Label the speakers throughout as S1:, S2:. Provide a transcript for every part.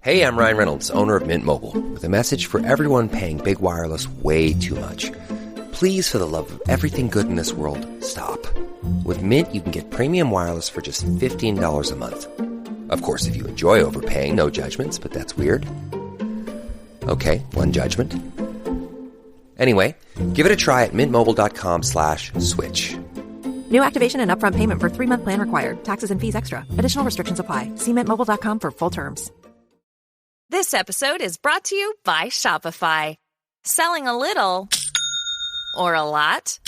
S1: Hey, I'm Ryan Reynolds, owner of Mint Mobile, with a message for everyone paying big wireless way too much. Please, for the love of everything good in this world, stop. With Mint, you can get premium wireless for just $15 a month. Of course, if you enjoy overpaying, no judgments, but that's weird. Okay, one judgment. Anyway, give it a try at mintmobile.com/switch.
S2: New activation and upfront payment for 3-month plan required. Taxes and fees extra. Additional restrictions apply. See mintmobile.com for full terms.
S3: This episode is brought to you by Shopify. Selling a little or a lot?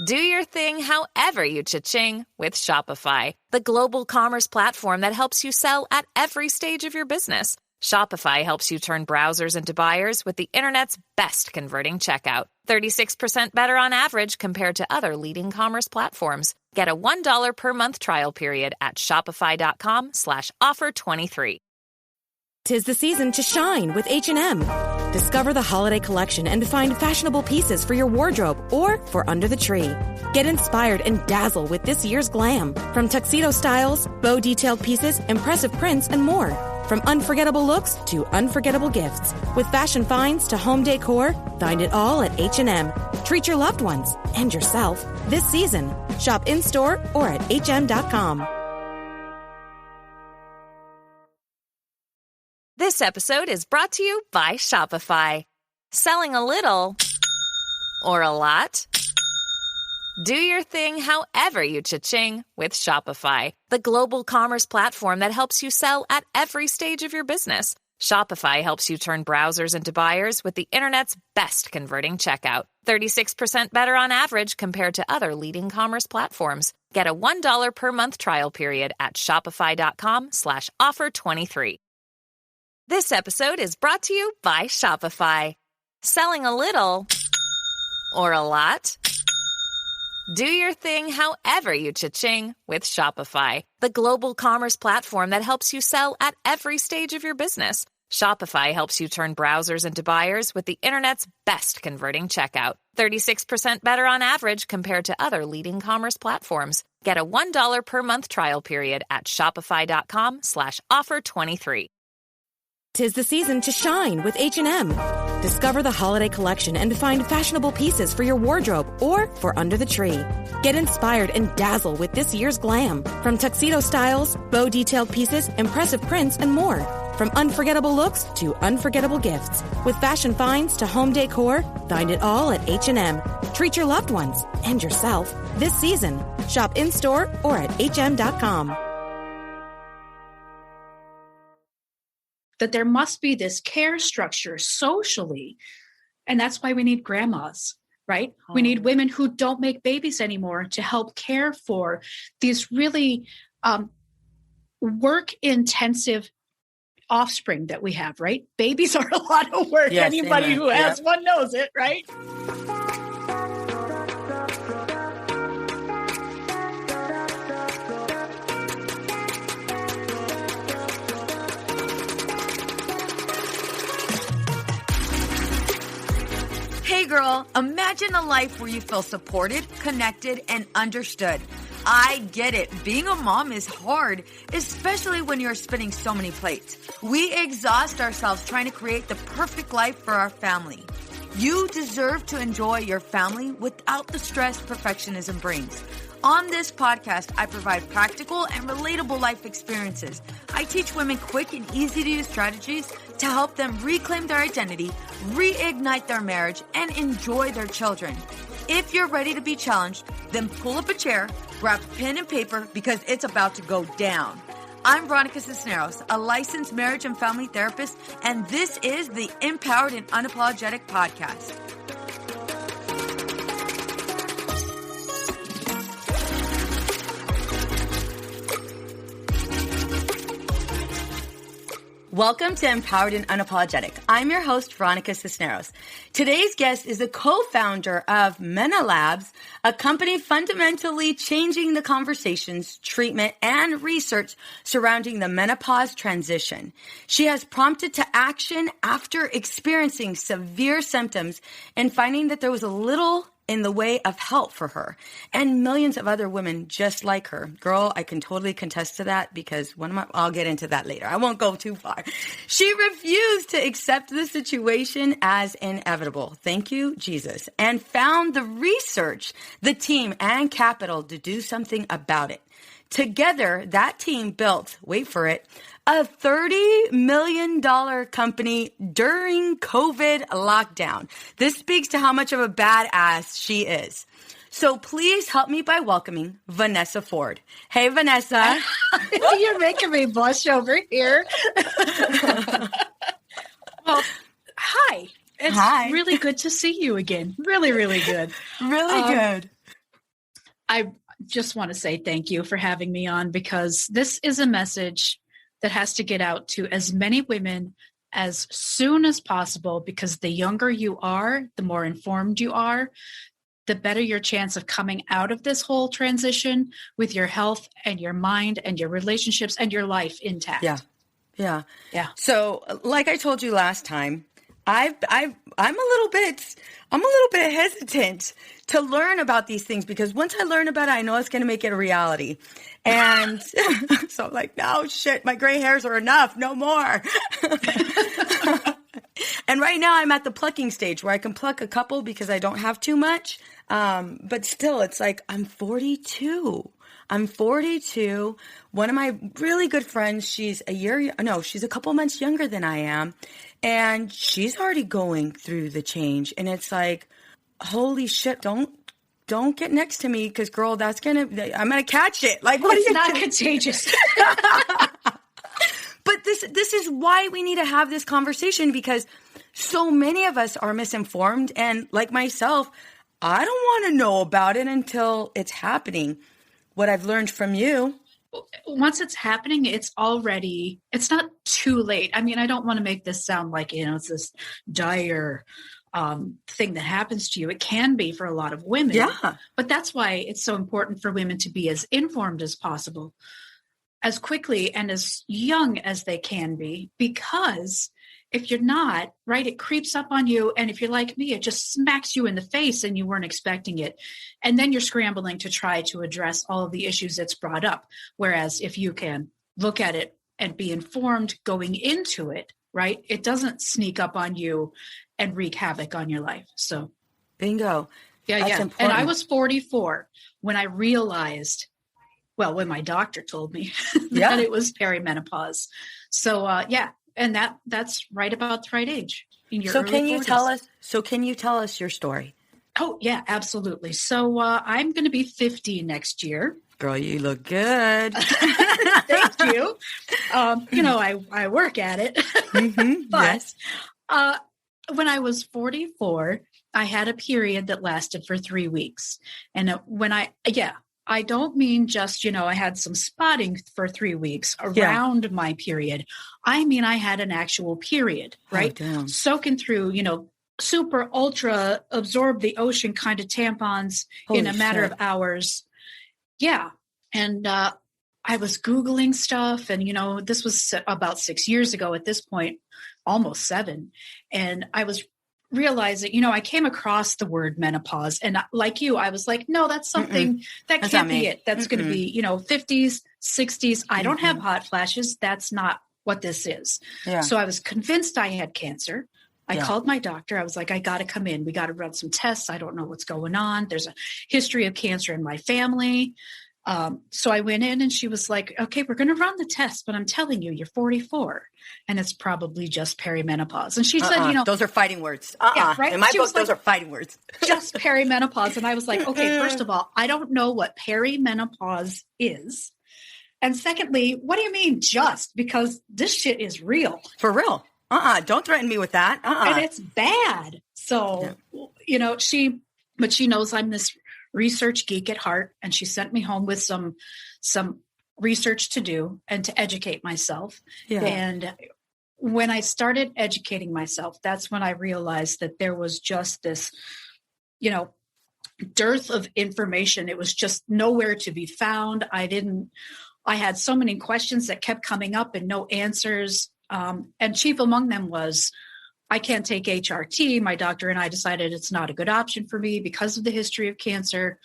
S3: Do your thing however you cha-ching with Shopify, the global commerce platform that helps you sell at every stage of your business. Shopify helps you turn browsers into buyers with the internet's best converting checkout. 36% better on average compared to other leading commerce platforms. Get a $1 per month trial period at shopify.com/offer23.
S4: 'Tis the season to shine with H&M. Discover the holiday collection and find fashionable pieces for your wardrobe or for under the tree. Get inspired and dazzle with this year's glam. From tuxedo styles, bow detailed pieces, impressive prints, and more. From unforgettable looks to unforgettable gifts. With fashion finds to home decor, find it all at H&M. Treat your loved ones and yourself this season. Shop in-store or at hm.com.
S3: This episode is brought to you by Shopify. Selling a little or a lot? Do your thing however you cha-ching with Shopify, the global commerce platform that helps you sell at every stage of your business. Shopify helps you turn browsers into buyers with the internet's best converting checkout. 36% better on average compared to other leading commerce platforms. Get a $1 per month trial period at shopify.com/offer23. This episode is brought to you by Shopify. Selling a little or a lot? Do your thing however you cha-ching with Shopify, the global commerce platform that helps you sell at every stage of your business. Shopify helps you turn browsers into buyers with the internet's best converting checkout. 36% better on average compared to other leading commerce platforms. Get a $1 per month trial period at shopify.com/offer23.
S4: 'Tis the season to shine with H&M. Discover the holiday collection and find fashionable pieces for your wardrobe or for under the tree. Get inspired and dazzle with this year's glam. From tuxedo styles, bow detailed pieces, impressive prints, and more. From unforgettable looks to unforgettable gifts. With fashion finds to home decor, find it all at H&M. Treat your loved ones and yourself this season. Shop in-store or at hm.com.
S5: That there must be this care structure socially. And that's why we need grandmas, right? Oh. We need women who don't make babies anymore to help care for these really work-intensive offspring that we have, right? Babies are a lot of work. Yes, anybody amen. Who has one knows it, right?
S6: Hey girl, imagine a life where you feel supported, connected, and understood. I get it. Being a mom is hard, especially when you're spinning so many plates. We exhaust ourselves trying to create the perfect life for our family. You deserve to enjoy your family without the stress perfectionism brings. On this podcast, I provide practical and relatable life experiences. I teach women quick and easy-to-use strategies to help them reclaim their identity, reignite their marriage, and enjoy their children. If you're ready to be challenged, then pull up a chair, grab pen and paper, because it's about to go down. I'm Veronica Cisneros, a licensed marriage and family therapist, and this is the Empowered and Unapologetic Podcast. Welcome to Empowered and Unapologetic. I'm your host, Veronica Cisneros. Today's guest is the co-founder of Mena Labs, a company fundamentally changing the conversations, treatment, and research surrounding the menopause transition. She has prompted to action after experiencing severe symptoms and finding that there was a little in the way of help for her and millions of other women just like her. Girl, I can totally contest to that because I'll get into that later. I won't go too far. She refused to accept the situation as inevitable. Thank you, Jesus. And found the research, the team, and capital to do something about it. Together, that team built, wait for it, a $30 million company during COVID lockdown. This speaks to how much of a badass she is. So please help me by welcoming Vanessa Ford. Hey, Vanessa.
S5: You're making me blush over here. Well, hi. It's really good to see you again. Really, really good.
S6: Really good.
S5: I just want to say thank you for having me on because this is a message that has to get out to as many women as soon as possible, because the younger you are, the more informed you are, the better your chance of coming out of this whole transition with your health and your mind and your relationships and your life intact.
S6: Yeah. So like I told you last time, I'm a little bit hesitant to learn about these things because once I learn about it, I know it's going to make it a reality. And so I'm like, no, shit, my gray hairs are enough. No more. And right now I'm at the plucking stage where I can pluck a couple because I don't have too much. But still, it's like, I'm 42. One of my really good friends, she's a couple months younger than I am. And she's already going through the change. And it's like, holy shit, don't get next to me because, girl, I'm going to catch it. Like, what
S5: it's not contagious.
S6: But this is why we need to have this conversation because so many of us are misinformed. And like myself, I don't want to know about it until it's happening. What I've learned from you.
S5: Once it's happening, it's not too late. I mean, I don't want to make this sound like, it's this dire thing that happens to you. It can be for a lot of women.
S6: Yeah.
S5: But that's why it's so important for women to be as informed as possible, as quickly and as young as they can be, because if you're not, right, it creeps up on you. And if you're like me, it just smacks you in the face and you weren't expecting it. And then you're scrambling to try to address all of the issues that's brought up. Whereas if you can look at it and be informed going into it, right, it doesn't sneak up on you and wreak havoc on your life. So
S6: bingo.
S5: Yeah.
S6: Important.
S5: And I was 44 when I realized, when my doctor told me that it was perimenopause. So, and that's right about the right age. In your early 40s.
S6: Can you tell us your story?
S5: Oh, yeah, absolutely. So I'm going to be 50 next year.
S6: Girl, you look good.
S5: Thank you. I work at it.
S6: Mm-hmm.
S5: But when I was 44, I had a period that lasted for 3 weeks. And I don't mean just, I had some spotting for 3 weeks around my period. I mean, I had an actual period, right?
S6: Oh,
S5: soaking through, super ultra absorb the ocean kind of tampons in a matter of hours. Yeah. And I was Googling stuff and, this was about 6 years ago at this point, almost 7. And I was realizing, I came across the word menopause and like you, I was like, no, that's something that can't be it. That's going to be, 50s, 60s. I don't have hot flashes. That's not what this is. Yeah. So I was convinced I had cancer. I called my doctor. I was like, I got to come in. We got to run some tests. I don't know what's going on. There's a history of cancer in my family. So I went in and she was like, okay, we're going to run the test, but I'm telling you, you're 44 and it's probably just perimenopause. And she said,
S6: those are fighting words.
S5: Yeah, right?
S6: In my book, those are fighting words.
S5: Just perimenopause. And I was like, okay, first of all, I don't know what perimenopause is. And secondly, what do you mean just? Because this shit is real.
S6: For real. Don't threaten me with that.
S5: And it's bad. So, she knows I'm this research geek at heart. And she sent me home with some research to do and to educate myself. Yeah. And when I started educating myself, that's when I realized that there was just this, dearth of information. It was just nowhere to be found. I had so many questions that kept coming up and no answers. And chief among them was, I can't take HRT. My doctor and I decided it's not a good option for me because of the history of cancer.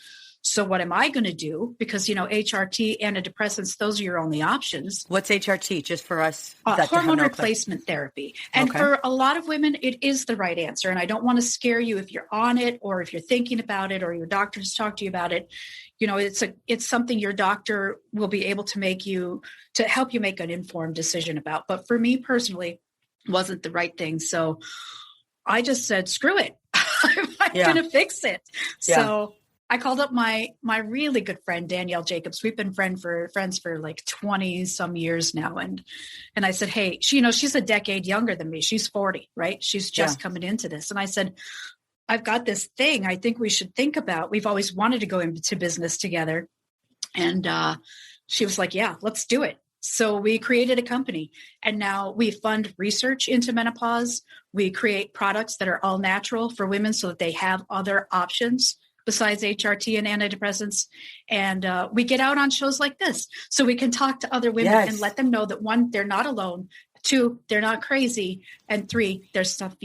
S5: So what am I going to do? Because, HRT, antidepressants, those are your only options.
S6: What's HRT, just for us?
S5: Hormone replacement therapy. And for a lot of women, it is the right answer. And I don't want to scare you if you're on it or if you're thinking about it or your doctor has talked to you about it. It's something your doctor will be able to help you make an informed decision about. But for me personally, wasn't the right thing. So I just said, screw it. I'm going to fix it. Yeah. So I called up my really good friend, Danielle Jacobs. We've been friends for like 20 some years now. And I said, hey, she's a decade younger than me. She's 40, right? She's just coming into this. And I said, I've got this thing I think we should think about. We've always wanted to go into business together. And she was like, yeah, let's do it. So we created a company, and now we fund research into menopause. We create products that are all natural for women so that they have other options besides HRT and antidepressants. And we get out on shows like this so we can talk to other women and let them know that 1, they're not alone. 2, they're not crazy. And 3, there's stuff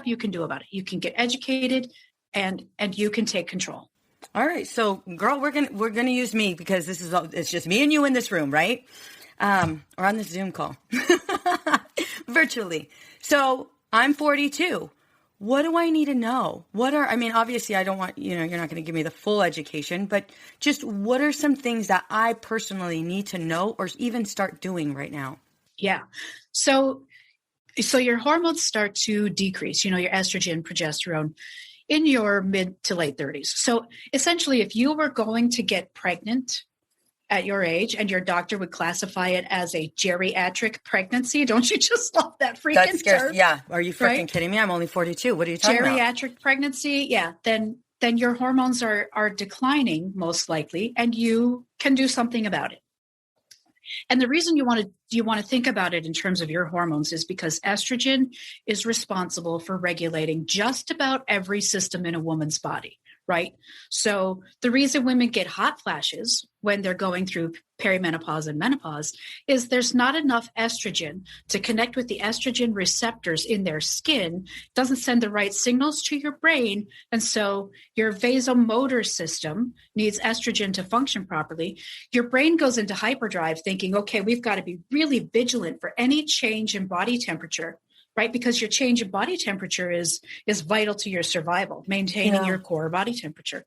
S5: you can do about it. You can get educated and you can take control.
S6: All right. So girl, we're going to use me because it's just me and you in this room, right? Or on this Zoom call virtually. So I'm 42. What do I need to know? Obviously I don't want, you're not going to give me the full education, but just what are some things that I personally need to know or even start doing right now?
S5: Yeah. So your hormones start to decrease, your estrogen, progesterone in your mid to late 30s. So essentially, if you were going to get pregnant at your age and your doctor would classify it as a geriatric pregnancy, don't you just love that freaking term?
S6: Yeah. Are you freaking kidding me? I'm only 42. What are you talking about?
S5: Geriatric pregnancy. Yeah. Then your hormones are declining most likely, and you can do something about it. And the reason you want to think about it in terms of your hormones is because estrogen is responsible for regulating just about every system in a woman's body, right? So the reason women get hot flashes when they're going through perimenopause and menopause is there's not enough estrogen to connect with the estrogen receptors in their skin, doesn't send the right signals to your brain. And so your vasomotor system needs estrogen to function properly. Your brain goes into hyperdrive thinking, okay, we've got to be really vigilant for any change in body temperature, right? Because your change in body temperature is vital to your survival, maintaining your core body temperature.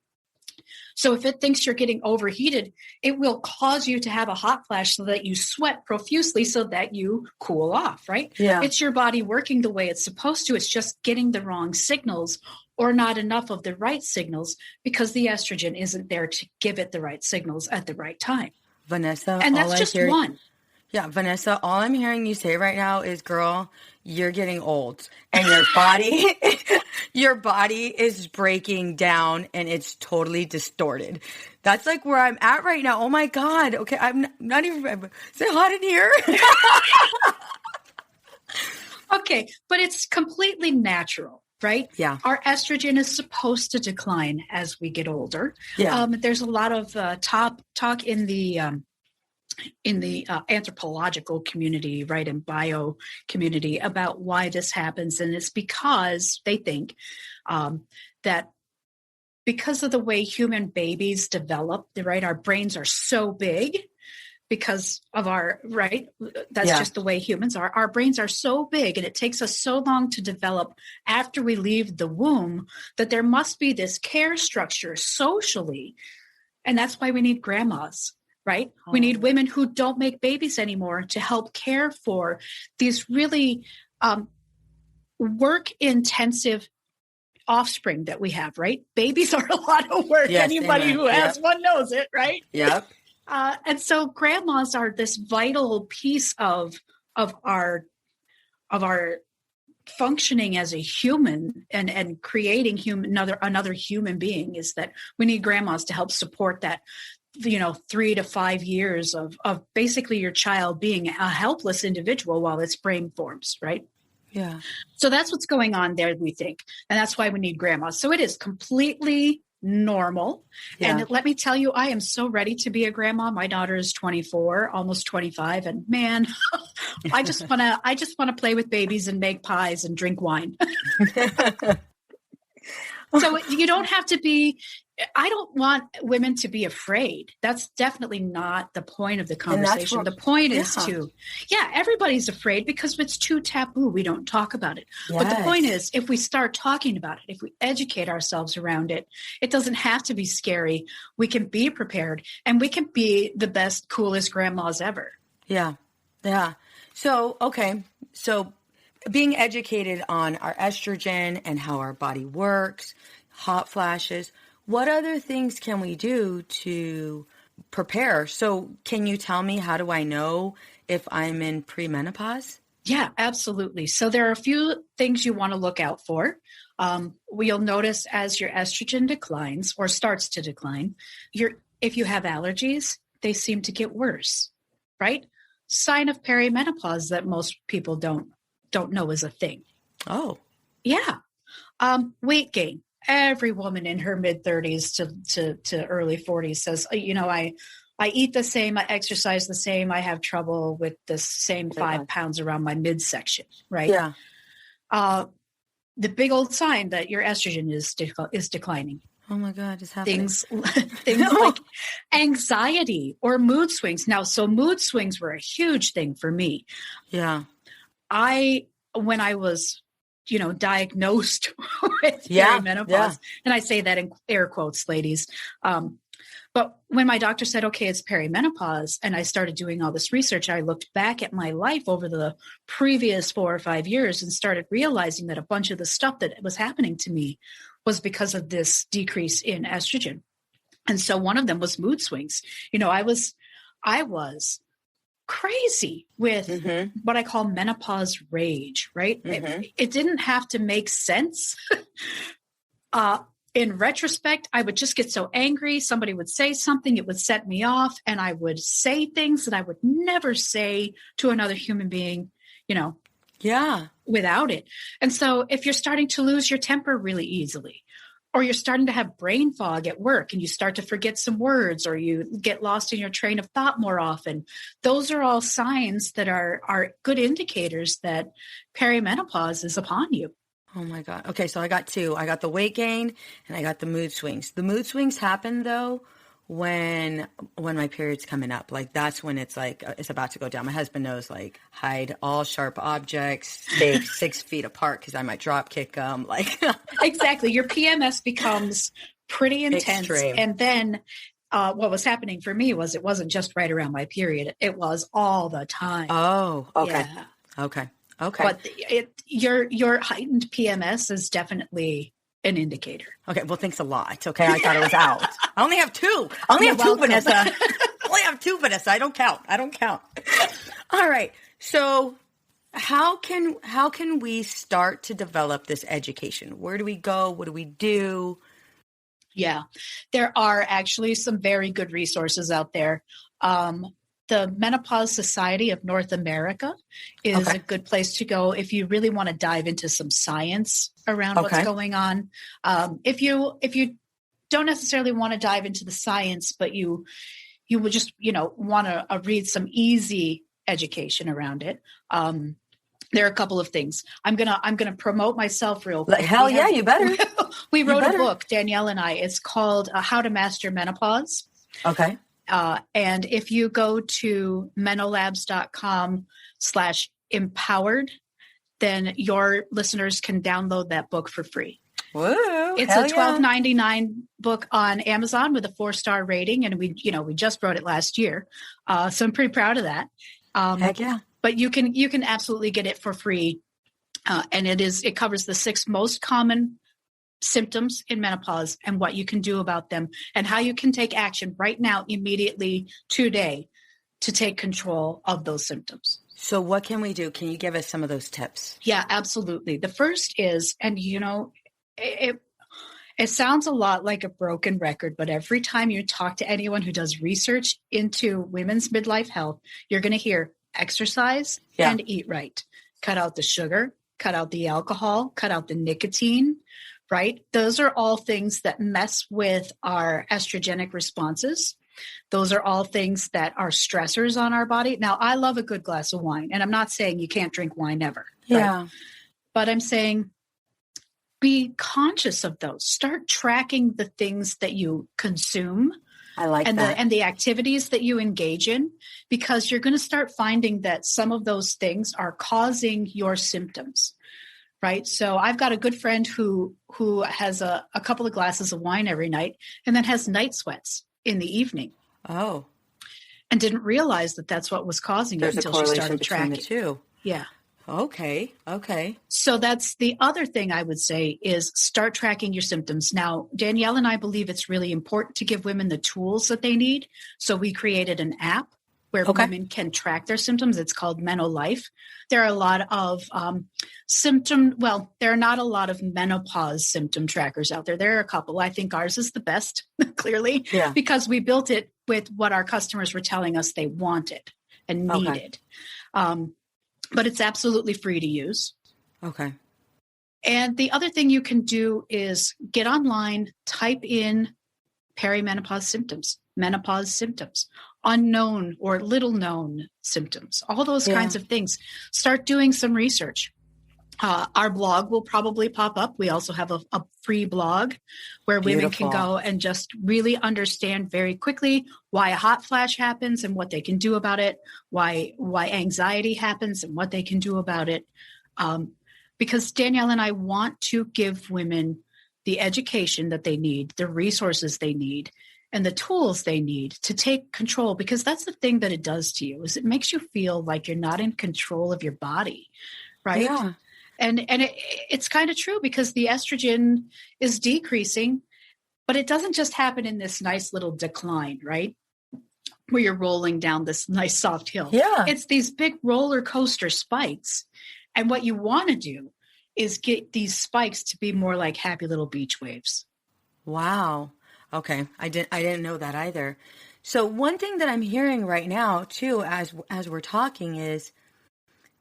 S5: So if it thinks you're getting overheated, it will cause you to have a hot flash so that you sweat profusely so that you cool off, right? Yeah. It's your body working the way it's supposed to. It's just getting the wrong signals or not enough of the right signals because the estrogen isn't there to give it the right signals at the right time.
S6: Vanessa,
S5: and that's just one.
S6: Yeah, Vanessa, all I'm hearing you say right now is, girl, you're getting old and your body is breaking down and it's totally distorted. That's like where I'm at right now. Oh my God. Okay. I'm not even, is it hot in here?
S5: Okay. But it's completely natural, right? Yeah. Our estrogen is supposed to decline as we get older. Yeah. There's a lot of talk in the anthropological community, right, and bio community about why this happens. And it's because they think that because of the way human babies develop, right, our brains are so big because of that's just the way humans are. Our brains are so big and it takes us so long to develop after we leave the womb that there must be this care structure socially. And that's why we need grandmas. Right? Oh. We need women who don't make babies anymore to help care for these really work-intensive offspring that we have, right? Babies are a lot of work. Yes, anybody who has one knows it, right? Yep. And so grandmas are this vital piece of our functioning as a human and creating another human being, is that we need grandmas to help support that 3 to 5 years of basically your child being a helpless individual while its brain forms, right? Yeah. So that's what's going on there, we think. And that's why we need grandmas. So it is completely normal.
S6: Yeah.
S5: And let me tell you, I am so ready to be a grandma. My daughter is 24, almost 25. And man, I just want to play with babies and make pies and drink wine. So you don't have to be, I don't want women to be afraid. That's definitely not the point of the conversation. The point is everybody's afraid because it's too taboo. We don't talk about it.
S6: Yes.
S5: But the point is, if we start talking about it, if we educate ourselves around it, it doesn't have to be scary. We can be prepared and we can be the best, coolest grandmas ever.
S6: Yeah. Yeah. So, okay. So being educated on our estrogen and how our body works, hot flashes, what other things can we do to prepare? So can you tell me, how do I know if I'm in premenopause?
S5: Yeah, absolutely. So there are a few things you want to look out for. You'll notice as your estrogen declines or starts to decline, if you have allergies, they seem to get worse, right? Sign of perimenopause that most people don't know is a thing.
S6: Oh.
S5: Yeah. Weight gain. Every woman in her mid-30s to early 40s says, I eat the same, I exercise the same, I have trouble with the same 5 pounds around my midsection, right?
S6: Yeah.
S5: The big old sign that your estrogen is declining.
S6: Oh my God, it's happening.
S5: Things like anxiety or mood swings. Now, so mood swings were a huge thing for me.
S6: Yeah.
S5: When I was, diagnosed with perimenopause, and I say that in air quotes, ladies. But when my doctor said, okay, it's perimenopause, and I started doing all this research, I looked back at my life over the previous 4 or 5 years and started realizing that a bunch of the stuff that was happening to me was because of this decrease in estrogen. And so one of them was mood swings. I was crazy with what I call menopause rage, right? It didn't have to make sense. In retrospect, I would just get so angry. Somebody would say something, it would set me off, and I would say things that I would never say to another human being, without it. And so if you're starting to lose your temper really easily, or you're starting to have brain fog at work and you start to forget some words, or you get lost in your train of thought more often, those are all signs that are good indicators that perimenopause is upon you.
S6: Oh my God. Okay. So I got two. I got the weight gain and I got the mood swings. The mood swings happen though when my period's coming up. Like that's when it's like, it's about to go down. My husband knows, like, hide all sharp objects, stay 6 feet apart because I might drop kick them. Like
S5: exactly. Your PMS becomes pretty intense. Extreme. And then what was happening for me was it wasn't just right around my period. It was all the time.
S6: Oh, okay.
S5: Yeah.
S6: Okay.
S5: But your heightened PMS is definitely an indicator.
S6: Okay. Well, thanks a lot. Okay. I thought it was out. I only have two. Vanessa. I only have two, Vanessa. I don't count. All right. So how can we start to develop this education? Where do we go? What do we do?
S5: Yeah, there are actually some very good resources out there. The Menopause Society of North America is a good place to go if you really want to dive into some science around what's going on. If you don't necessarily want to dive into the science, but you would just want to read some easy education around it. There are a couple of things. I'm gonna promote myself real quick.
S6: Hell yeah, you better.
S5: We wrote a book, Danielle and I. It's called How to Master Menopause.
S6: Okay.
S5: And if you go to menolabs.com/empowered, then your listeners can download that book for free.
S6: Woo,
S5: it's a $12.99 book on Amazon with a 4-star rating. And we just wrote it last year. So I'm pretty proud of that.
S6: Heck yeah.
S5: But you can absolutely get it for free. And it covers the 6 most common symptoms in menopause and what you can do about them and how you can take action right now, immediately, today, to take control of those symptoms.
S6: So what can we do? Can you give us some of those tips?
S5: Yeah, absolutely. The first is, and it sounds a lot like a broken record, but every time you talk to anyone who does research into women's midlife health, you're going to hear exercise and eat right. Cut out the sugar, cut out the alcohol, cut out the nicotine, right? Those are all things that mess with our estrogenic responses. Those are all things that are stressors on our body. Now, I love a good glass of wine, and I'm not saying you can't drink wine ever.
S6: Yeah.
S5: Right? But I'm saying be conscious of those. Start tracking the things that you consume.
S6: I like
S5: and
S6: that.
S5: the activities that you engage in, because you're going to start finding that some of those things are causing your symptoms, right? So I've got a good friend who has a couple of glasses of wine every night and then has night sweats in the evening.
S6: Oh.
S5: And didn't realize that that's what was causing it until she started tracking.
S6: Between the two.
S5: Yeah.
S6: Okay.
S5: So that's the other thing I would say is start tracking your symptoms. Now, Danielle and I believe it's really important to give women the tools that they need. So we created an app where women can track their symptoms. It's called MenoLife. There are a lot of there are not a lot of menopause symptom trackers out there. There are a couple. I think ours is the best, clearly, because we built it with what our customers were telling us they wanted and needed. But it's absolutely free to use.
S6: Okay.
S5: And the other thing you can do is get online, type in perimenopause symptoms, menopause symptoms, unknown or little known symptoms, all those kinds of things. Start doing some research. Our blog will probably pop up. We also have a free blog where women can go and just really understand very quickly why a hot flash happens and what they can do about it, why anxiety happens and what they can do about it. Because Danielle and I want to give women the education that they need, the resources they need, and the tools they need to take control, because that's the thing that it does to you, is it makes you feel like you're not in control of your body, right?
S6: Yeah.
S5: And it's kind of true, because the estrogen is decreasing, but it doesn't just happen in this nice little decline, right? Where you're rolling down this nice soft hill.
S6: Yeah.
S5: It's these big roller coaster spikes. And what you want to do is get these spikes to be more like happy little beach waves.
S6: Wow. Okay. I didn't know that either. So one thing that I'm hearing right now too, as we're talking, is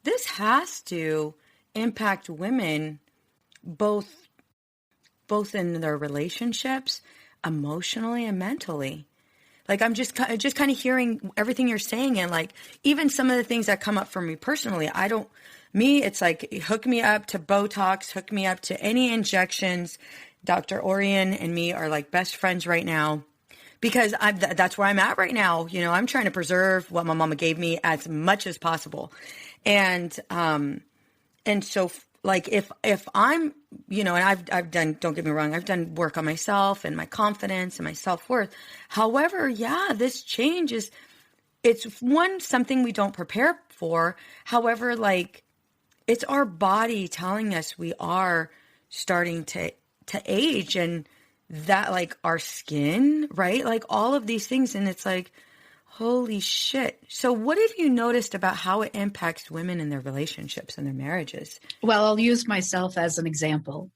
S6: this has to impact women both in their relationships, emotionally and mentally. Like, I'm just kind of hearing everything you're saying, and like even some of the things that come up for me personally. It's like, hook me up to Botox, hook me up to any injections. Dr. Orion and me are like best friends right now, because that's where I'm at right now. You know, I'm trying to preserve what my mama gave me as much as possible. And so like if I'm, you know, and I've done, don't get me wrong, I've done work on myself and my confidence and my self-worth. However, this change it's something we don't prepare for. However, like, it's our body telling us we are starting to age, and that, like, our skin, right? Like all of these things. And it's like, holy shit. So what have you noticed about how it impacts women in their relationships and their marriages?
S5: Well, I'll use myself as an example.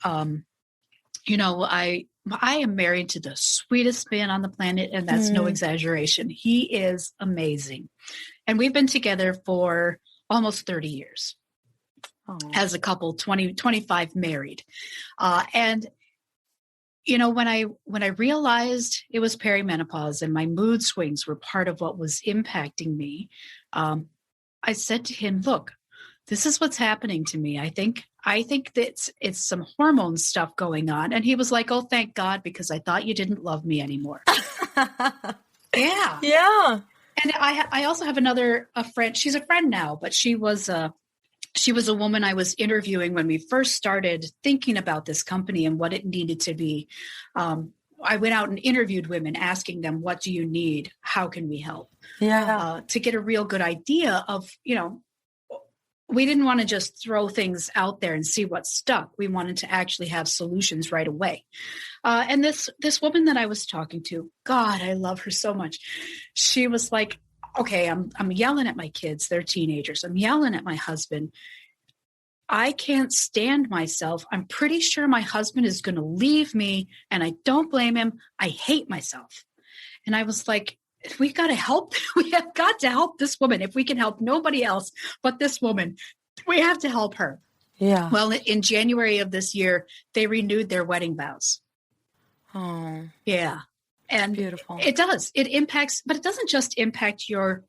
S5: You know, I am married to the sweetest man on the planet, and that's no exaggeration. He is amazing. And we've been together for almost 30 years as a couple, 25 married. And you know, when I realized it was perimenopause and my mood swings were part of what was impacting me, I said to him, look, this is what's happening to me. I think that it's some hormone stuff going on. And he was like, oh, thank God, because I thought you didn't love me anymore. Yeah.
S6: Yeah.
S5: And I also have a friend. She's a friend now, but she was a woman I was interviewing when we first started thinking about this company and what it needed to be. I went out and interviewed women, asking them, what do you need? How can we help?
S6: Yeah.
S5: To get a real good idea of, you know, we didn't want to just throw things out there and see what stuck. We wanted to actually have solutions right away. And this woman that I was talking to, God, I love her so much. She was like, okay, I'm yelling at my kids. They're teenagers. I'm yelling at my husband. I can't stand myself. I'm pretty sure my husband is going to leave me, and I don't blame him. I hate myself. And I was like, we got to help. We have got to help this woman. If we can help nobody else but this woman, we have to help her.
S6: Yeah.
S5: Well, in January of this year, they renewed their wedding vows.
S6: Oh,
S5: Yeah. And
S6: beautiful.
S5: it does. It impacts, but it doesn't just impact your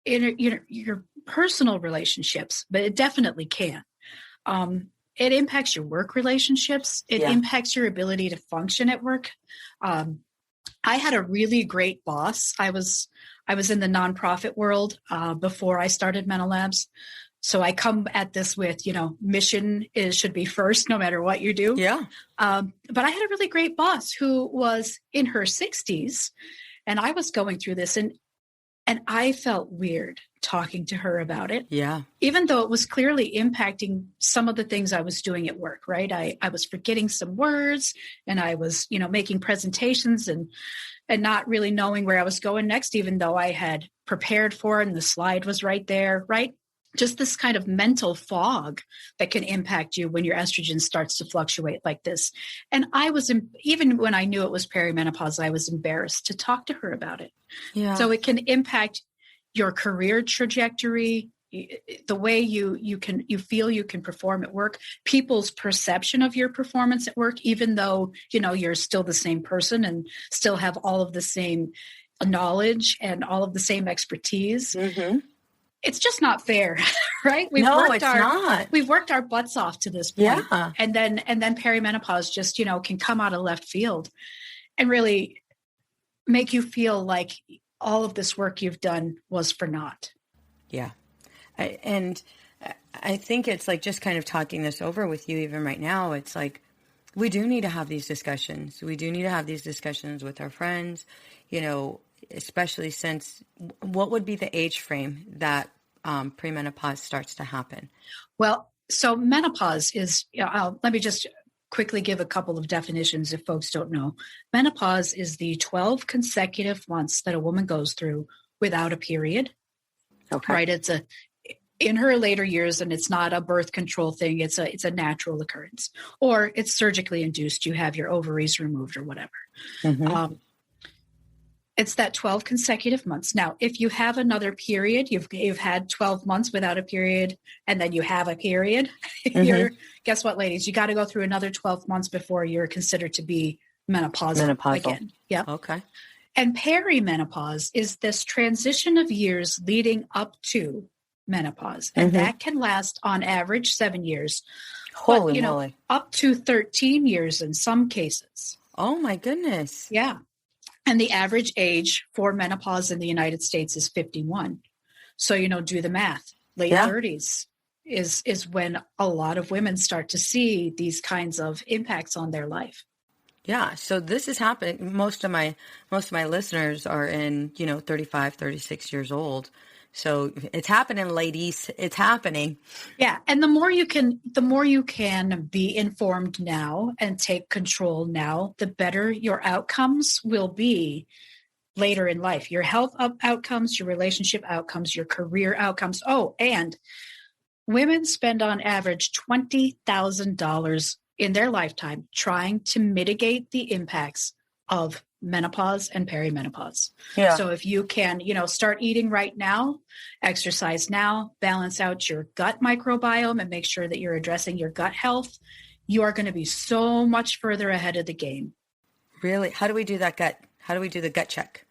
S5: your personal relationships, but it definitely can. It impacts your work relationships. It impacts your ability to function at work. I had a really great boss. I was in the nonprofit world before I started Mental Labs. So I come at this with, mission should be first, no matter what you do.
S6: Yeah.
S5: But I had a really great boss who was in her 60s, and I was going through this, and I felt weird talking to her about it.
S6: Yeah.
S5: Even though it was clearly impacting some of the things I was doing at work, right? I was forgetting some words, and I was, making presentations and not really knowing where I was going next, even though I had prepared for it and the slide was right there, right? Just this kind of mental fog that can impact you when your estrogen starts to fluctuate like this. And I was, even when I knew it was perimenopause, I was embarrassed to talk to her about it.
S6: Yeah.
S5: So it can impact your career trajectory, the way you feel you can perform at work, people's perception of your performance at work, even though, you're still the same person and still have all of the same knowledge and all of the same expertise.
S6: Mm-hmm.
S5: It's just not fair, right? We've worked our butts off to this point.
S6: Yeah.
S5: And then perimenopause just, can come out of left field and really make you feel like all of this work you've done was for naught.
S6: Yeah. And I think it's like, just kind of talking this over with you even right now, it's like, we do need to have these discussions. We do need to have these discussions with our friends, especially since, what would be the age frame that premenopause starts to happen?
S5: Well, so menopause is, let me just quickly give a couple of definitions if folks don't know. Menopause is the 12 consecutive months that a woman goes through without a period.
S6: Okay.
S5: Right? It's in her later years, and it's not a birth control thing. It's a natural occurrence, or it's surgically induced. You have your ovaries removed or whatever.
S6: Mm-hmm.
S5: It's that 12 consecutive months. Now, if you have another period, you've had 12 months without a period, and then you have a period,
S6: Mm-hmm.
S5: Guess what, ladies? You got to go through another 12 months before you're considered to be menopausal again. Yeah.
S6: Okay.
S5: And perimenopause is this transition of years leading up to menopause. And that can last on average 7 years.
S6: Holy moly.
S5: Up to 13 years in some cases.
S6: Oh my goodness.
S5: Yeah. And the average age for menopause in the United States is 51. So, do the math. Late 30s is when a lot of women start to see these kinds of impacts on their life.
S6: Yeah. So this is happening. Most of my listeners are in, 35, 36 years old. So it's happening, ladies. It's happening.
S5: Yeah. And the more you can be informed now and take control now, the better your outcomes will be later in life. Your health outcomes, your relationship outcomes, your career outcomes. Oh, and women spend on average $20,000 in their lifetime trying to mitigate the impacts of menopause and perimenopause.
S6: Yeah.
S5: So if you can, start eating right now, exercise now, balance out your gut microbiome and make sure that you're addressing your gut health, you are going to be so much further ahead of the game.
S6: Really? How do we do that gut? How do we do the gut check?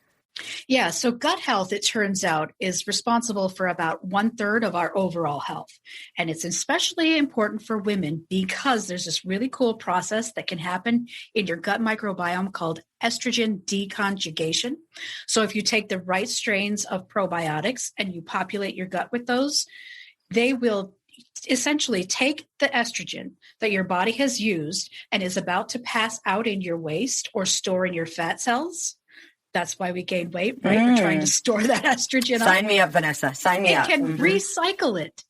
S5: Yeah. So gut health, it turns out, is responsible for about 1/3 of our overall health. And it's especially important for women because there's this really cool process that can happen in your gut microbiome called estrogen deconjugation. So if you take the right strains of probiotics and you populate your gut with those, they will essentially take the estrogen that your body has used and is about to pass out in your waste or store in your fat cells. That's why we gain weight, right? We're trying to store that estrogen.
S6: Sign me up, Vanessa. Sign me up.
S5: It can recycle it.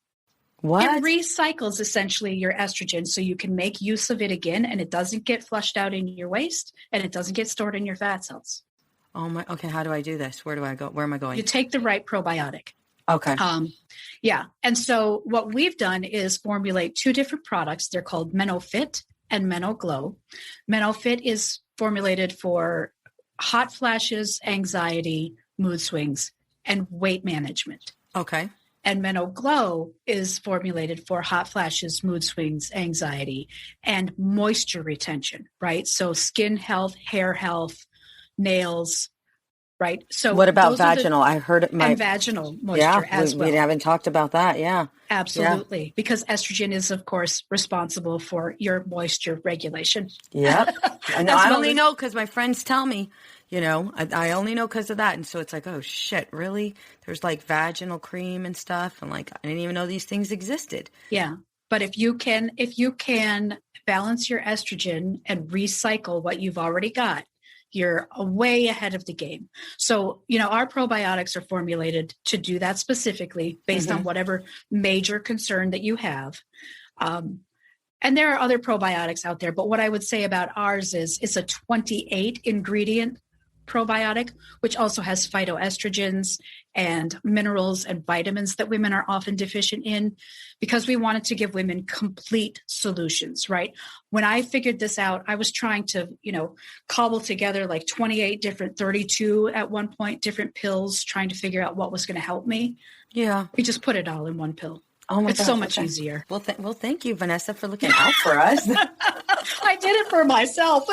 S6: What?
S5: It recycles essentially your estrogen so you can make use of it again, and it doesn't get flushed out in your waste and it doesn't get stored in your fat cells.
S6: Oh my. Okay. How do I do this? Where do I go? Where am I going?
S5: You take the right probiotic.
S6: Okay.
S5: Yeah. And so what we've done is formulate 2 different products. They're called MenoFit and MenoGlow. MenoFit is formulated for hot flashes, anxiety, mood swings, and weight management.
S6: Okay.
S5: And Menoglow is formulated for hot flashes, mood swings, anxiety, and moisture retention, right? So skin health, hair health, nails, right? So
S6: What about
S5: those are
S6: vaginal? I heard it
S5: and vaginal moisture as
S6: we
S5: well.
S6: haven't talked about that. Yeah.
S5: Absolutely. Because estrogen is, of course, responsible for your moisture regulation.
S6: Yep. I know.
S5: As
S6: I
S5: well
S6: only
S5: as-
S6: know because my friends tell me, I only know because of that. And so it's like, oh shit, really? There's like vaginal cream and stuff. And like, I didn't even know these things existed.
S5: Yeah. But if you can balance your estrogen and recycle what you've already got, you're way ahead of the game. So, our probiotics are formulated to do that specifically based on whatever major concern that you have. And there are other probiotics out there, but what I would say about ours is it's a 28 ingredient probiotic, which also has phytoestrogens and minerals and vitamins that women are often deficient in, because we wanted to give women complete solutions, right? When I figured this out, I was trying to, cobble together like 28 different, 32 at one point, different pills, trying to figure out what was going to help me.
S6: Yeah.
S5: We just put it all in one pill.
S6: Oh my
S5: It's
S6: gosh,
S5: so much
S6: okay.
S5: easier.
S6: Well, thank you, Vanessa, for looking out for us.
S5: I did it for myself.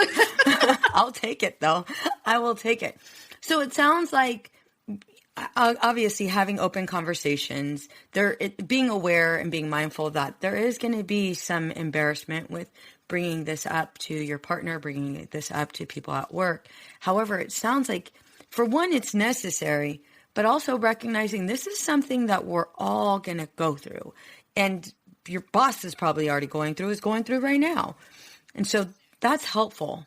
S6: I'll take it, though. I will take it. So it sounds like, obviously, having open conversations, being aware and being mindful that there is going to be some embarrassment with bringing this up to your partner, bringing this up to people at work. However, it sounds like, for one, it's necessary, but also recognizing this is something that we're all going to go through. And your boss is probably already going through right now. And so that's helpful.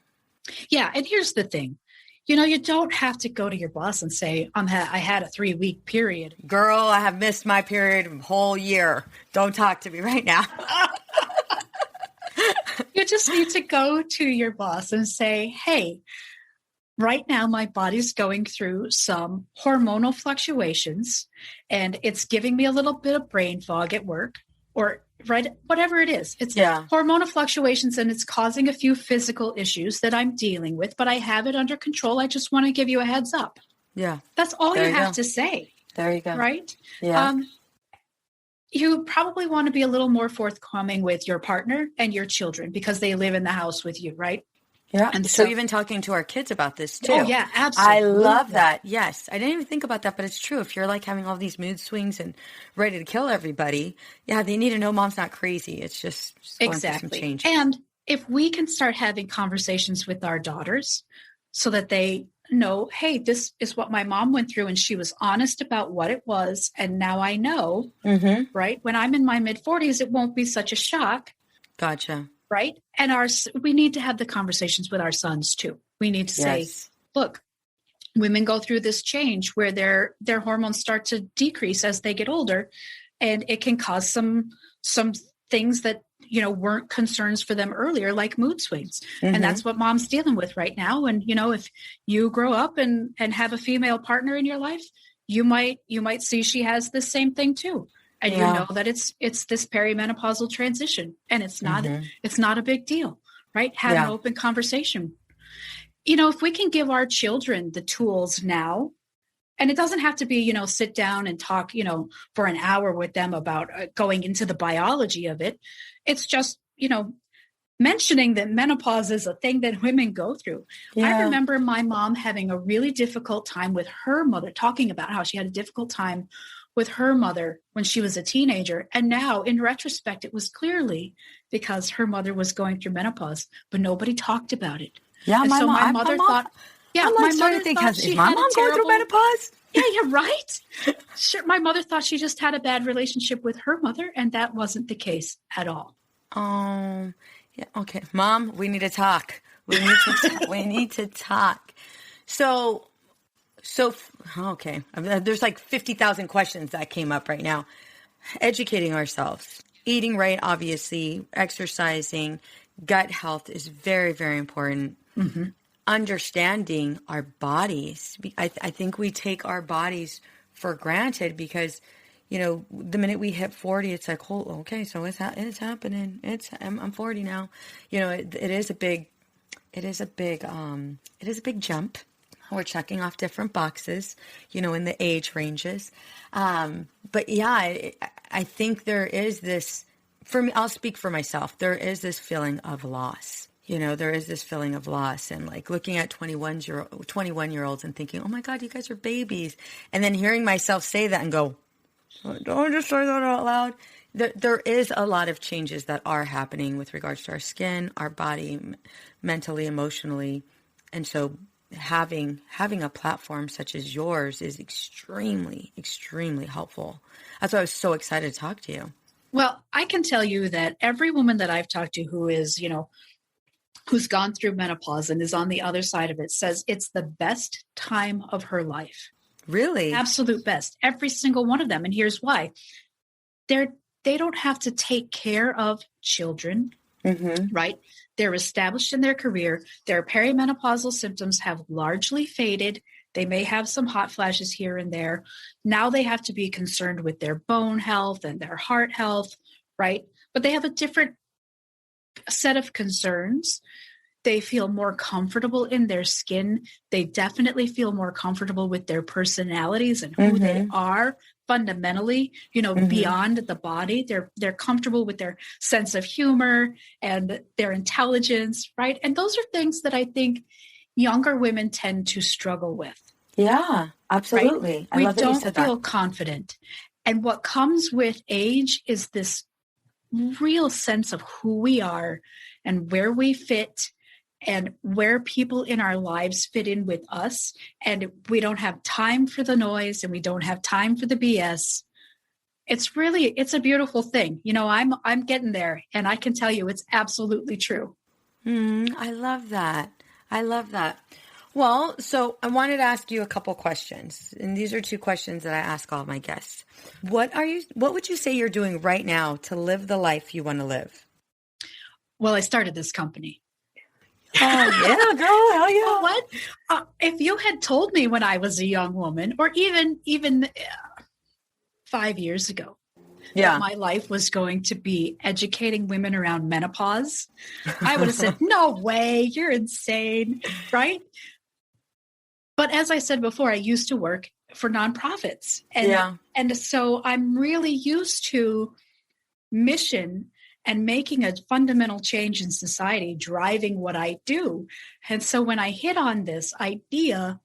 S5: Yeah. And here's the thing. You don't have to go to your boss and say, I had a 3-week period.
S6: Girl, I have missed my period a whole year. Don't talk to me right now.
S5: You just need to go to your boss and say, hey, right now, my body's going through some hormonal fluctuations, and it's giving me a little bit of brain fog at work, or whatever it is. It's hormonal fluctuations, and it's causing a few physical issues that I'm dealing with, but I have it under control. I just want to give you a heads up.
S6: Yeah.
S5: That's all you have to say.
S6: There you go.
S5: Right?
S6: Yeah.
S5: You probably want to be a little more forthcoming with your partner and your children because they live in the house with you, right?
S6: Yeah.
S5: And
S6: so even talking to our kids about this too.
S5: Oh yeah, absolutely.
S6: I love that. Yes. I didn't even think about that, but it's true. If you're like having all these mood swings and ready to kill everybody, they need to know mom's not crazy. It's just going through some change.
S5: And if we can start having conversations with our daughters so that they know, hey, this is what my mom went through and she was honest about what it was. And now I know, right? When I'm in my mid-40s, it won't be such a shock.
S6: Gotcha.
S5: Right. And we need to have the conversations with our sons too. We need to say, look, women go through this change where their hormones start to decrease as they get older, and it can cause some things that, weren't concerns for them earlier, like mood swings. And that's what mom's dealing with right now. And, if you grow up and have a female partner in your life, you might see she has the same thing too. And you know that it's this perimenopausal transition, and it's not a big deal, right? Have an open conversation. If we can give our children the tools now, and it doesn't have to be, sit down and talk, for an hour with them about going into the biology of it. It's just, mentioning that menopause is a thing that women go through. I remember my mom having a really difficult time with her mother, talking about how she had a difficult time with her mother when she was a teenager. And now in retrospect, it was clearly because her mother was going through menopause, but nobody talked about it.
S6: Yeah,
S5: and
S6: my
S5: so
S6: mom,
S5: my mother thought,
S6: I'm like starting to think, is my mom going through menopause?
S5: Yeah, you're right. Sure, my mother thought she just had a bad relationship with her mother, and that wasn't the case at all.
S6: Yeah. Okay, Mom, we need to talk. We need to talk. So okay. There's like 50,000 questions that came up right now. Educating ourselves, eating right, obviously, exercising, gut health is very, very important. Understanding our bodies. I think we take our bodies for granted because, the minute we hit 40, it's like, oh, okay, so it's happening. I'm 40 now. It is a big jump. we're checking off different boxes, you know, in the age ranges. But yeah, I think there is this, for me, I'll speak for myself. There is this feeling of loss. You know, there is this feeling of loss, and like looking at 21-year-olds and thinking, oh my God, you guys are babies. And then hearing myself say that and go, don't just say that out loud. There is a lot of changes that are happening with regards to our skin, our body, mentally, emotionally. And so having a platform such as yours is extremely, extremely helpful. That's why I was so excited to talk to you.
S5: Well, I can tell you that every woman that I've talked to who is, you know, who's gone through menopause and is on the other side of it says it's the best time of her life.
S6: Really?
S5: Absolute best. Every single one of them. And here's why. They don't have to take care of children, right? They're established in their career. Their perimenopausal symptoms have largely faded. They may have some hot flashes here and there. Now they have to be concerned with their bone health and their heart health, right? But they have a different set of concerns. They feel more comfortable in their skin. They definitely feel more comfortable with their personalities and who they are fundamentally, you know, beyond the body. They're comfortable with their sense of humor and their intelligence, right? And those are things that I think younger women tend to struggle with.
S6: Yeah, absolutely.
S5: Right? We don't feel confident. And what comes with age is this real sense of who we are and where we fit and where people in our lives fit in with us. And we don't have time for the noise and we don't have time for the BS. It's a beautiful thing. You know, I'm getting there, and I can tell you it's absolutely true.
S6: I love that. I love that. Well, so I wanted to ask you a couple questions, and these are two questions that I ask all my guests. What would you say you're doing right now to live the life you want to live?
S5: Well, I started this company.
S6: Oh, yeah, girl, hell yeah.
S5: What? If you had told me when I was a young woman, or even 5 years ago, that my life was going to be educating women around menopause, I would have said, no way, you're insane, right? But as I said before, I used to work for nonprofits. And so I'm really used to mission and making a fundamental change in society, driving what I do. And so when I hit on this idea,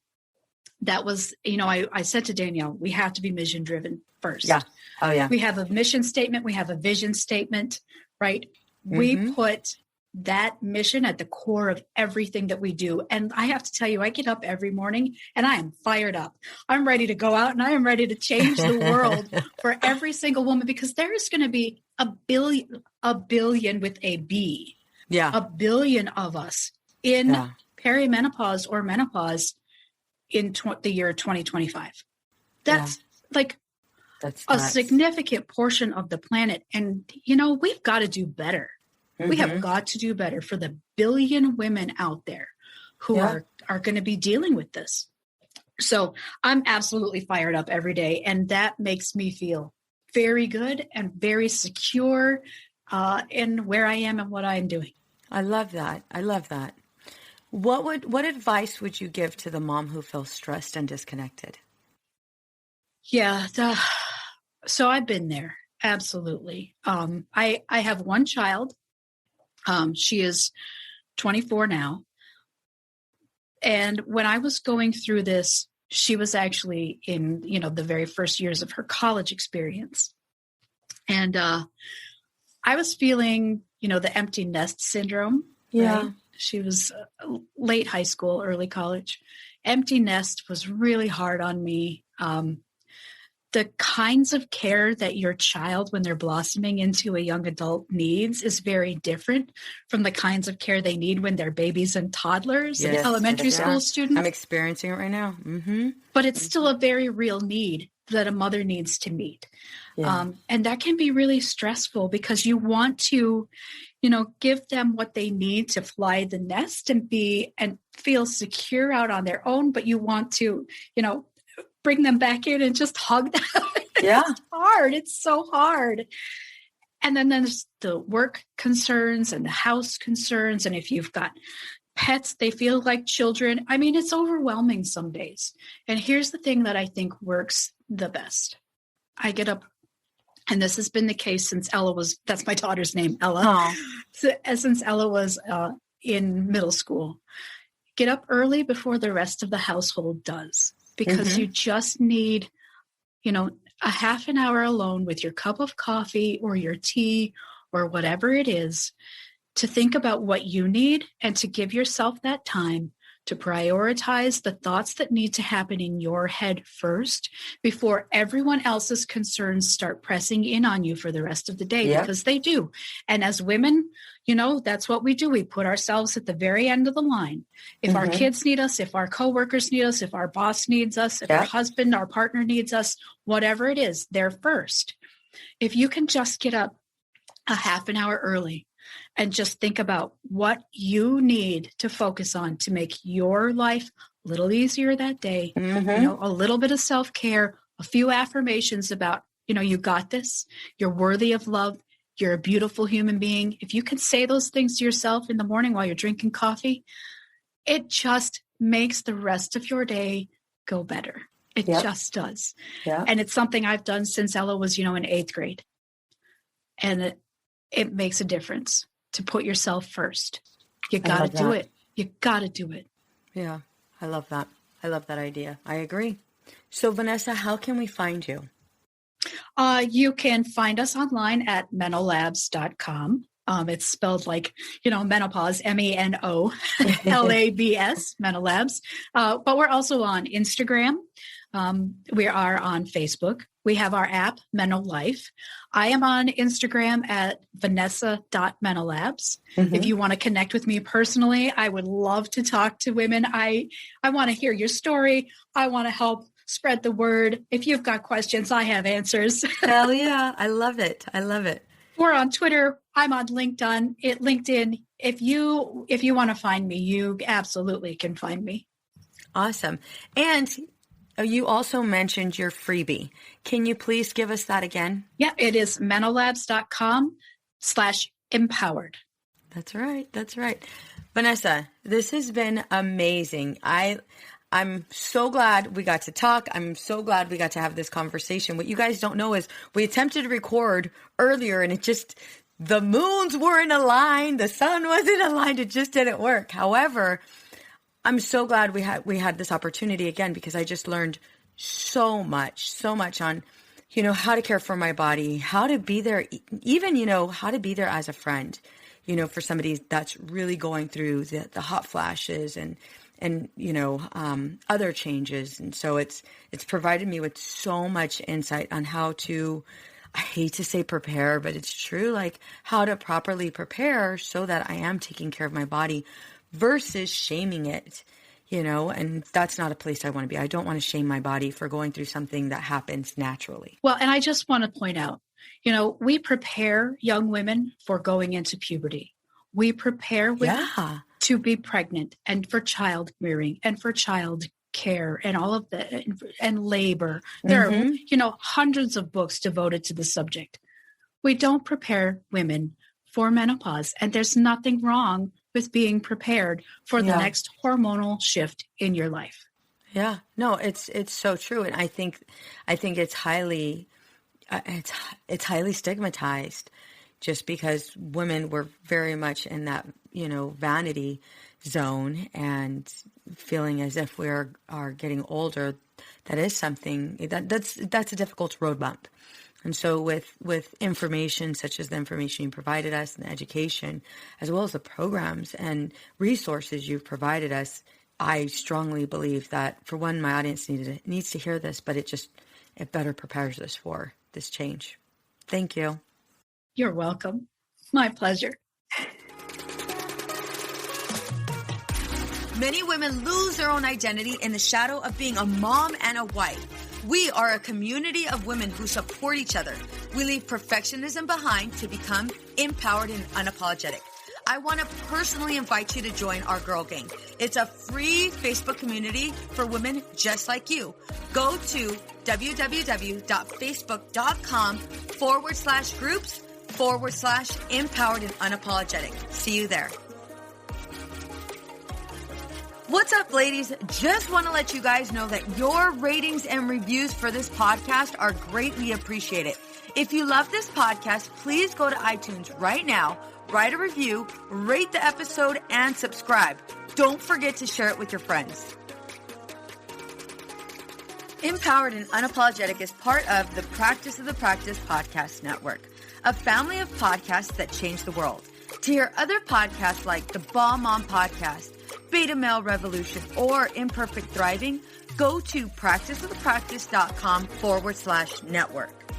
S5: that was, you know, I said to Danielle, we have to be mission driven first.
S6: Yeah. Oh, yeah.
S5: We have a mission statement. We have a vision statement, right? We put that mission at the core of everything that we do. And I have to tell you, I get up every morning and I am fired up. I'm ready to go out and I am ready to change the world for every single woman, because there is going to be a billion with a B. Yeah. A billion of us in perimenopause or menopause in the year 2025. That's that's a significant portion of the planet. And, you know, we've got to do better. We have got to do better for the billion women out there who are going to be dealing with this. So I'm absolutely fired up every day. And that makes me feel very good and very secure in where I am and what I am doing.
S6: I love that. I love that. What advice would you give to the mom who feels stressed and disconnected?
S5: Yeah. So I've been there. Absolutely. I have one child. She is 24 now. And when I was going through this, she was actually in, you know, the very first years of her college experience. And I was feeling, you know, the empty nest syndrome.
S6: Yeah.
S5: Right? She was late high school, early college. Empty nest was really hard on me. The kinds of care that your child, when they're blossoming into a young adult, needs is very different from the kinds of care they need when they're babies and toddlers and elementary school students.
S6: I'm experiencing it right now.
S5: But it's still a very real need that a mother needs to meet. And that can be really stressful because you want to, you know, give them what they need to fly the nest and feel secure out on their own. But you want to, you know, bring them back in and just hug them. It's hard. It's so hard. And then there's the work concerns and the house concerns. And if you've got pets, they feel like children. I mean, it's overwhelming some days. And here's the thing that I think works the best. I get up, and this has been the case since Ella was, that's my daughter's name, Ella. Since Ella was in middle school. Get up early before the rest of the household does, because you just need, a half an hour alone with your cup of coffee or your tea or whatever it is, to think about what you need and to give yourself that time to prioritize the thoughts that need to happen in your head first before everyone else's concerns start pressing in on you for the rest of the day, because they do. And as women, that's what we do. We put ourselves at the very end of the line. If our kids need us, if our coworkers need us, if our boss needs us, if our husband, our partner needs us, whatever it is, they're first. If you can just get up a half an hour early and just think about what you need to focus on to make your life a little easier that day, a little bit of self-care, a few affirmations about, you got this, you're worthy of love, you're a beautiful human being. If you can say those things to yourself in the morning while you're drinking coffee, it just makes the rest of your day go better. It just does. Yeah. And it's something I've done since Ella was, in 8th grade. And it makes a difference to put yourself first. You got to do it. You got to do it.
S6: Yeah. I love that. I love that idea. I agree. So Vanessa, how can we find you?
S5: You can find us online at menolabs.com. It's spelled like, menopause, MENOLABS, Menolabs. But we're also on Instagram. We are on Facebook. We have our app, Menolife. I am on Instagram at vanessa.menolabs. If you want to connect with me personally, I would love to talk to women. I want to hear your story. I want to help spread the word. If you've got questions, I have answers.
S6: Hell yeah. I love it. I love it.
S5: We're on Twitter. I'm on LinkedIn. If you want to find me, you absolutely can find me.
S6: Awesome. And you also mentioned your freebie. Can you please give us that again?
S5: Yeah, it is menolabs.com/empowered.
S6: That's right. That's right. Vanessa, this has been amazing. I'm so glad we got to talk. I'm so glad we got to have this conversation. What you guys don't know is we attempted to record earlier and the moons weren't aligned. The sun wasn't aligned. It just didn't work. However, I'm so glad we had this opportunity again, because I just learned so much on, how to care for my body, how to be there, even, how to be there as a friend, for somebody that's really going through the hot flashes and other changes. And so it's provided me with so much insight on how to, I hate to say prepare, but it's true, like how to properly prepare so that I am taking care of my body versus shaming it, and that's not a place I want to be. I don't want to shame my body for going through something that happens naturally.
S5: Well, and I just want to point out, we prepare young women for going into puberty. We prepare women to be pregnant and for child rearing and for child care and all of that and labor. There are, hundreds of books devoted to the subject. We don't prepare women for menopause, and there's nothing wrong with being prepared for the next hormonal shift in your life.
S6: Yeah, no, it's so true. And I think it's highly stigmatized, just because women were very much in that, vanity zone and feeling as if we are getting older. That is something that's a difficult road bump. And so with information such as the information you provided us and the education, as well as the programs and resources you've provided us, I strongly believe that, for one, my audience needs to hear this, but it better prepares us for this change. Thank you.
S5: You're welcome. My pleasure.
S6: Many women lose their own identity in the shadow of being a mom and a wife. We are a community of women who support each other. We leave perfectionism behind to become empowered and unapologetic. I want to personally invite you to join our Girl Gang. It's a free Facebook community for women just like you. Go to www.facebook.com/groups/empowered and unapologetic. See you there. What's up, ladies? Just want to let you guys know that your ratings and reviews for this podcast are greatly appreciated. If you love this podcast, please go to iTunes right now, write a review, rate the episode, and subscribe. Don't forget to share it with your friends. Empowered and Unapologetic is part of the Practice of the Practice podcast network, a family of podcasts that change the world. To hear other podcasts like the Ball Mom Podcast, Beta Male Revolution, or Imperfect Thriving, go to practiceofthepractice.com/network.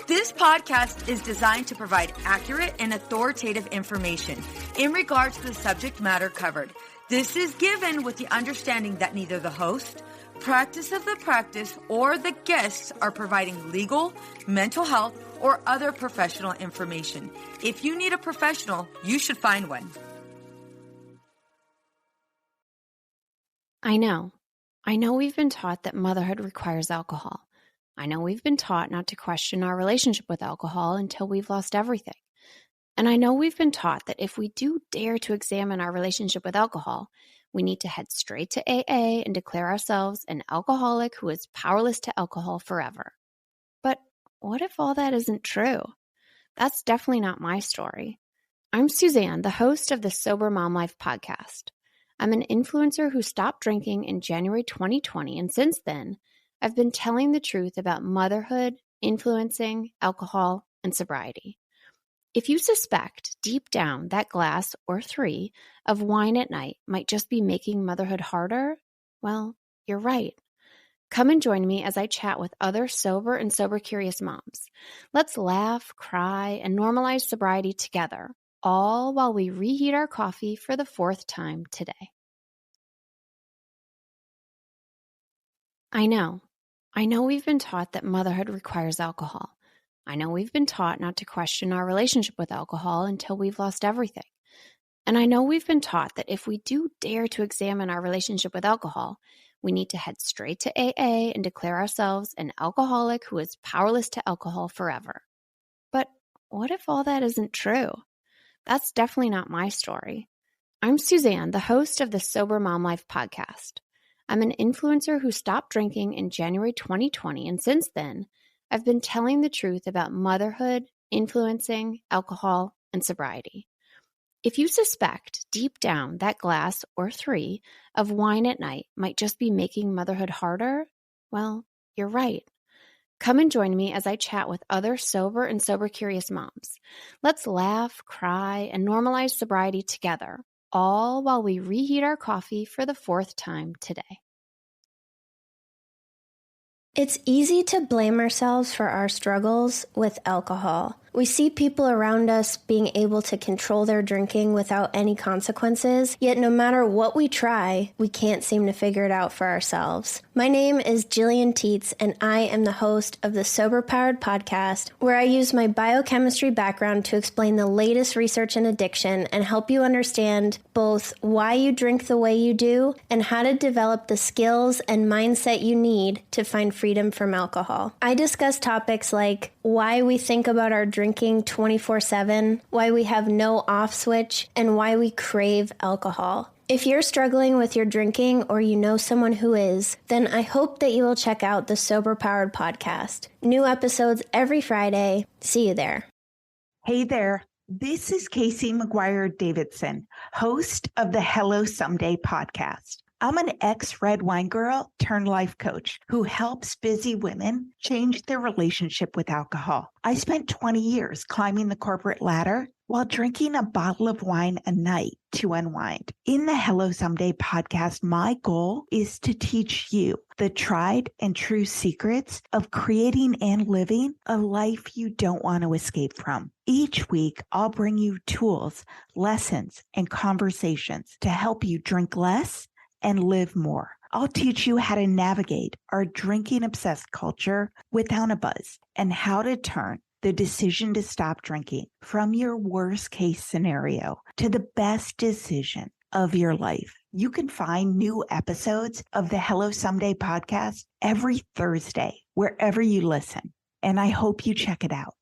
S6: This podcast is designed to provide accurate and authoritative information in regards to the subject matter covered. This is given with the understanding that neither the host, Practice of the Practice, or the guests are providing legal, mental health, or other professional information. If you need a professional, you should find one.
S7: I know we've been taught that motherhood requires alcohol. I know we've been taught not to question our relationship with alcohol until we've lost everything. And I know we've been taught that if we do dare to examine our relationship with alcohol, we need to head straight to AA and declare ourselves an alcoholic who is powerless to alcohol forever. But what if all that isn't true? That's definitely not my story. I'm Suzanne, the host of the Sober Mom Life podcast. I'm an influencer who stopped drinking in January 2020, and since then, I've been telling the truth about motherhood, influencing, alcohol, and sobriety. If you suspect deep down that glass or 3 of wine at night might just be making motherhood harder, well, you're right. Come and join me as I chat with other sober and sober-curious moms. Let's laugh, cry, and normalize sobriety together, all while we reheat our coffee for the 4th time today. I know we've been taught that motherhood requires alcohol. I know we've been taught not to question our relationship with alcohol until we've lost everything. And I know we've been taught that if we do dare to examine our relationship with alcohol, we need to head straight to AA and declare ourselves an alcoholic who is powerless to alcohol forever. But what if all that isn't true? That's definitely not my story. I'm Suzanne, the host of the Sober Mom Life podcast. I'm an influencer who stopped drinking in January 2020, and since then, I've been telling the truth about motherhood, influencing, alcohol, and sobriety. If you suspect deep down that glass or 3 of wine at night might just be making motherhood harder, well, you're right. Come and join me as I chat with other sober and sober-curious moms. Let's laugh, cry, and normalize sobriety together, all while we reheat our coffee for the 4th time today.
S8: It's easy to blame ourselves for our struggles with alcohol. We see people around us being able to control their drinking without any consequences, yet no matter what we try, we can't seem to figure it out for ourselves. My name is Jillian Teets, and I am the host of the Sober Powered podcast, where I use my biochemistry background to explain the latest research in addiction and help you understand both why you drink the way you do and how to develop the skills and mindset you need to find freedom from alcohol. I discuss topics like why we think about our drinking 24/7, why we have no off switch, and why we crave alcohol. If you're struggling with your drinking or you know someone who is, then I hope that you will check out the Sober Powered podcast. New episodes every Friday. See you there.
S9: Hey there. This is Casey McGuire Davidson, host of the Hello Someday podcast. I'm an ex-red wine girl turned life coach who helps busy women change their relationship with alcohol. I spent 20 years climbing the corporate ladder while drinking a bottle of wine a night to unwind. In the Hello Someday podcast, my goal is to teach you the tried and true secrets of creating and living a life you don't want to escape from. Each week, I'll bring you tools, lessons, and conversations to help you drink less and live more. I'll teach you how to navigate our drinking-obsessed culture without a buzz and how to turn the decision to stop drinking from your worst-case scenario to the best decision of your life. You can find new episodes of the Hello Someday podcast every Thursday, wherever you listen, and I hope you check it out.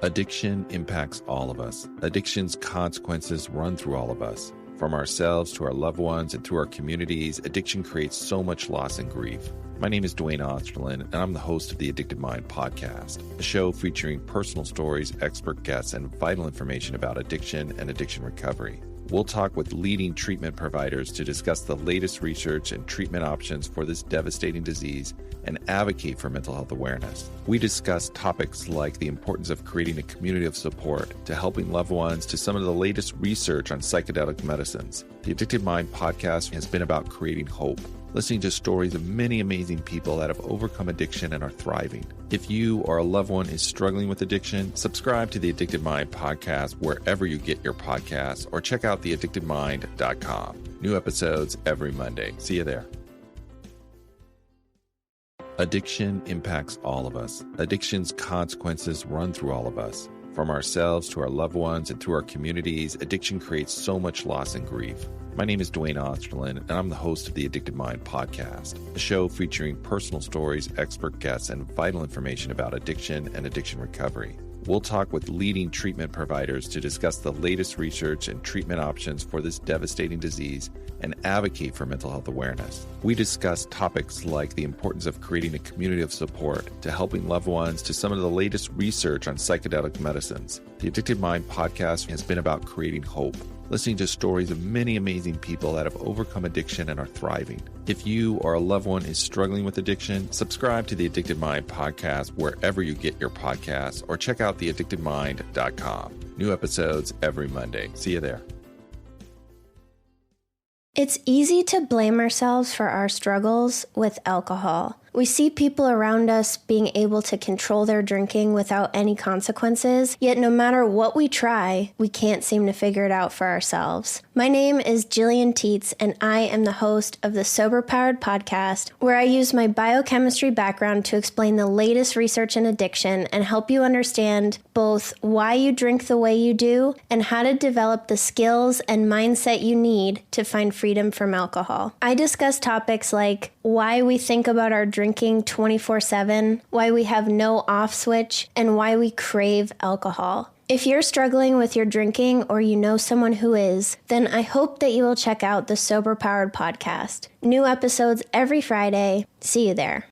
S10: Addiction impacts all of us. Addiction's consequences run through all of us. From ourselves to our loved ones and through our communities, addiction creates so much loss and grief. My name is Dwayne Osterlin, and I'm the host of the Addicted Mind podcast, a show featuring personal stories, expert guests, and vital information about addiction and addiction recovery. We'll talk with leading treatment providers to discuss the latest research and treatment options for this devastating disease and advocate for mental health awareness. We discuss topics like the importance of creating a community of support to helping loved ones to some of the latest research on psychedelic medicines. The Addicted Mind podcast has been about creating hope, listening to stories of many amazing people that have overcome addiction and are thriving. If you or a loved one is struggling with addiction, subscribe to the Addicted Mind podcast wherever you get your podcasts or check out theaddictedmind.com. New episodes every Monday. See you there. Addiction impacts all of us. Addiction's consequences run through all of us. From ourselves to our loved ones and through our communities, addiction creates so much loss and grief. My name is Dwayne Osterlin, and I'm the host of the Addicted Mind podcast, a show featuring personal stories, expert guests, and vital information about addiction and addiction recovery. We'll talk with leading treatment providers to discuss the latest research and treatment options for this devastating disease and advocate for mental health awareness. We discuss topics like the importance of creating a community of support to helping loved ones to some of the latest research on psychedelic medicines. The Addicted Mind podcast has been about creating hope, listening to stories of many amazing people that have overcome addiction and are thriving. If you or a loved one is struggling with addiction, subscribe to the Addicted Mind podcast wherever you get your podcasts or check out theaddictedmind.com. New episodes every Monday. See you there.
S8: It's easy to blame ourselves for our struggles with alcohol. We see people around us being able to control their drinking without any consequences, yet no matter what we try, we can't seem to figure it out for ourselves. My name is Jillian Teets, and I am the host of the Sober Powered podcast, where I use my biochemistry background to explain the latest research in addiction and help you understand both why you drink the way you do and how to develop the skills and mindset you need to find freedom from alcohol. I discuss topics like why we think about our drinking 24/7, why we have no off switch, and why we crave alcohol. If you're struggling with your drinking or you know someone who is, then I hope that you will check out the Sober Powered podcast. New episodes every Friday. See you there.